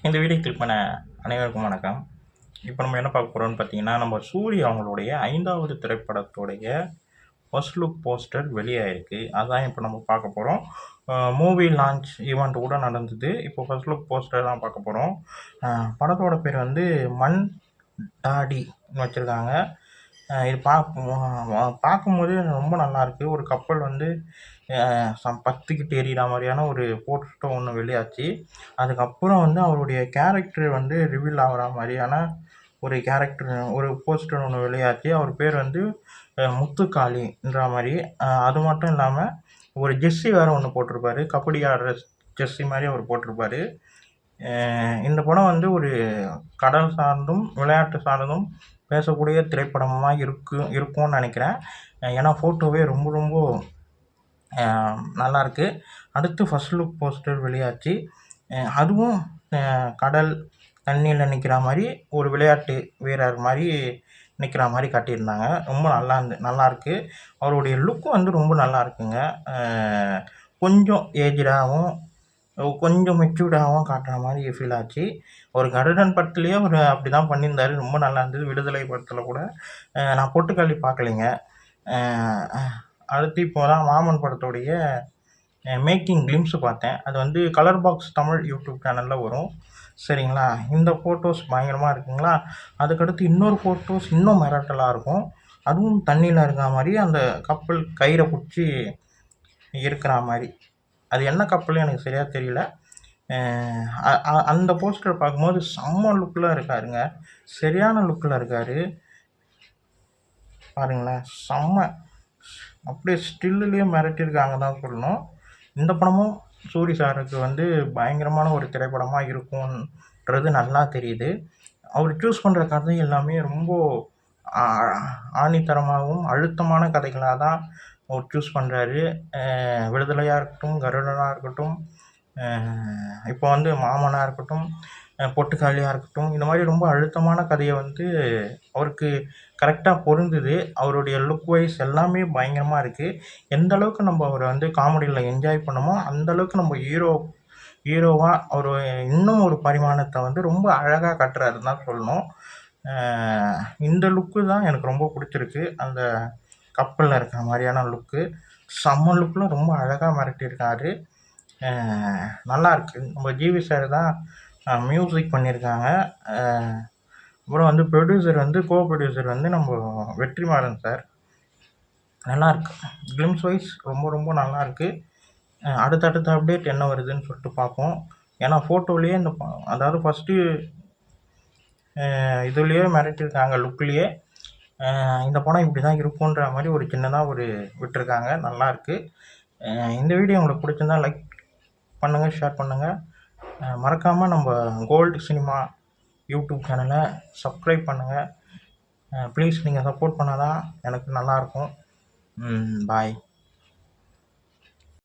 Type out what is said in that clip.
இந்த video click பண்ண அனைவருக்கும் வணக்கம். இப்போ நம்ம என்ன பார்க்க போகிறோம்னு பார்த்தீங்கன்னா, நம்ம சூர்யா அவங்களுடைய 5வது திரைப்படத்துடைய ஃபர்ஸ்ட் லுக் போஸ்டர் வெளியாயிருக்கு. அதான் இப்போ நம்ம பார்க்க போகிறோம். மூவி லான்ச் ஈவெண்ட் கூட நடந்தது. இப்போ ஃபர்ஸ்ட் லுக் போஸ்டர் தான் பார்க்க போகிறோம். படத்தோட பேர் வந்து மண் டாடின்னு வச்சுருக்காங்க. இது பார்க்கும்போது ரொம்ப நல்லாயிருக்கு. ஒரு கப்பல் வந்து பத்திக்கிட்டு எரியிற மாதிரியான ஒரு போஸ்டர் ஒன்று வெளியாச்சு. அதுக்கப்புறம் வந்து அவருடைய கேரக்டர் வந்து ரிவீல் ஆகிற மாதிரியான ஒரு போஸ்டர் ஒன்று வெளியாச்சு. அவர் பேர் வந்து முத்துக்காளின்ற மாதிரி. அது மட்டும் இல்லாமல் ஒரு ஜெர்சி வேறு ஒன்று போட்டிருப்பாரு. கபடி ஆடுற ஜெர்சி மாதிரி அவர் போட்டிருப்பாரு. இந்த படம் வந்து ஒரு கடல் சார்ந்தும் விளையாட்டு சார்ந்தும் பேசக்கூடிய திரைப்படமாக இருக்கும்னு நினைக்கிறேன். ஏன்னா ஃபோட்டோவே ரொம்ப ரொம்ப நல்லாயிருக்கு. அடுத்து ஃபர்ஸ்ட் லுக் போஸ்டர் வெளியாச்சு. அதுவும் கடல் தண்ணியில் நிற்கிற மாதிரி ஒரு விளையாட்டு வீரர் மாதிரி நிற்கிற மாதிரி காட்டியிருந்தாங்க. ரொம்ப நல்லாயிருக்கு. அவருடைய லுக்கு வந்து ரொம்ப நல்லா இருக்குங்க. கொஞ்சம் ஏஜ்டாகவும் கொஞ்சம் மெச்சூர்டாகவும் காட்டுற மாதிரி ஃபீல் ஆச்சு. ஒரு கருடன் படத்துலேயே அப்படி தான் பண்ணியிருந்தார். ரொம்ப நல்லா இருந்தது. விடுதலை படத்தில் கூட நான் பொட்டுக்கல்லி பார்க்கலைங்க. அடுத்து இப்போ தான் மாமன் படத்துடைய மேக்கிங் கிளிம்ஸு பார்த்தேன். அது வந்து கலர் பாக்ஸ் தமிழ் யூடியூப் சேனலில் வரும். சரிங்களா? இந்த ஃபோட்டோஸ் பயங்கரமாக இருக்குங்களா? அதுக்கடுத்து இன்னொரு ஃபோட்டோஸ் இன்னும் மிரட்டலாக இருக்கும். அதுவும் தண்ணியில் இருக்கிற மாதிரி அந்த கப்பல் கயிறை பிடிச்சி இருக்கிற மாதிரி. அது என்ன கப்பல் எனக்கு சரியாக தெரியல. அந்த போஸ்டர் பார்க்கும்போது செம்ம லுக்கில் இருக்காருங்க. சரியான லுக்கில் இருக்கார். பாருங்களேன், செம்ம அப்படியே ஸ்டில்லுலேயே மிரட்டியிருக்காங்க தான் சொல்லணும். இந்த படமும் சூரி சாருக்கு வந்து பயங்கரமான ஒரு திரைப்படமாக இருக்கும்ன்றது நல்லா தெரியுது. அவர் சூஸ் பண்ணுற கதை எல்லாமே ரொம்ப ஆணித்தரமாகவும் அழுத்தமான கதைகளாக தான் அவர் சூஸ் பண்ணுறாரு. விடுதலையாக இருக்கட்டும், கருடனாக இருக்கட்டும், இப்போ வந்து மாமனாக இருக்கட்டும், பொட்டுக்காளியாக இருக்கட்டும், இந்த மாதிரி ரொம்ப அழுத்தமான கதையை வந்து அவருக்கு கரெக்டாக பொருந்துது. அவருடைய லுக் வைஸ் எல்லாமே பயங்கரமாக இருக்குது. எந்த அளவுக்கு நம்ம அவரை வந்து காமெடியில் என்ஜாய் பண்ணமோ அந்தளவுக்கு நம்ம ஹீரோவாக அவர் இன்னும் ஒரு பரிமாணத்தை வந்து ரொம்ப அழகாக காட்டுறாருன்னு தான் சொல்லணும். இந்த லுக்கு தான் எனக்கு ரொம்ப பிடிச்சிருக்கு. அந்த கப்பலில் இருக்கிற மாதிரியான லுக்கு செம்ம லுக்கில் ரொம்ப அழகாக மிரட்டியிருக்காரு. நல்லாயிருக்கு. நம்ம ஜிவி சார் தான் மியூசிக் பண்ணியிருக்காங்க. அப்புறம் வந்து கோ ப்ரொடியூசர் வந்து நம்ம வெற்றிமாறன் சார். நல்லாயிருக்கு. கிளிம்ஸ் வைஸ் ரொம்ப ரொம்ப நல்லாயிருக்கு. அடுத்தடுத்த அப்டேட் என்ன வருதுன்னு சொல்லிட்டு பார்ப்போம். ஏன்னா ஃபோட்டோலேயே அதாவது ஃபஸ்ட்டு இதுலேயே மிரட்டியிருக்காங்க லுக்லேயே. இந்த படம் இப்படி தான் இருக்குன்ற மாதிரி ஒரு சின்னதாக விட்டுருக்காங்க. நல்லாயிருக்கு. இந்த வீடியோ உங்களுக்கு பிடிச்சிருந்தா லைக் பண்ணுங்கள், ஷேர் பண்ணுங்கள். மறக்காமல் நம்ம கோல்டு சினிமா யூடியூப் சேனலை சப்ஸ்கிரைப் பண்ணுங்கள். ப்ளீஸ் நீங்கள் சப்போர்ட் பண்ணால் தான் எனக்கு நல்லாயிருக்கும். பாய்.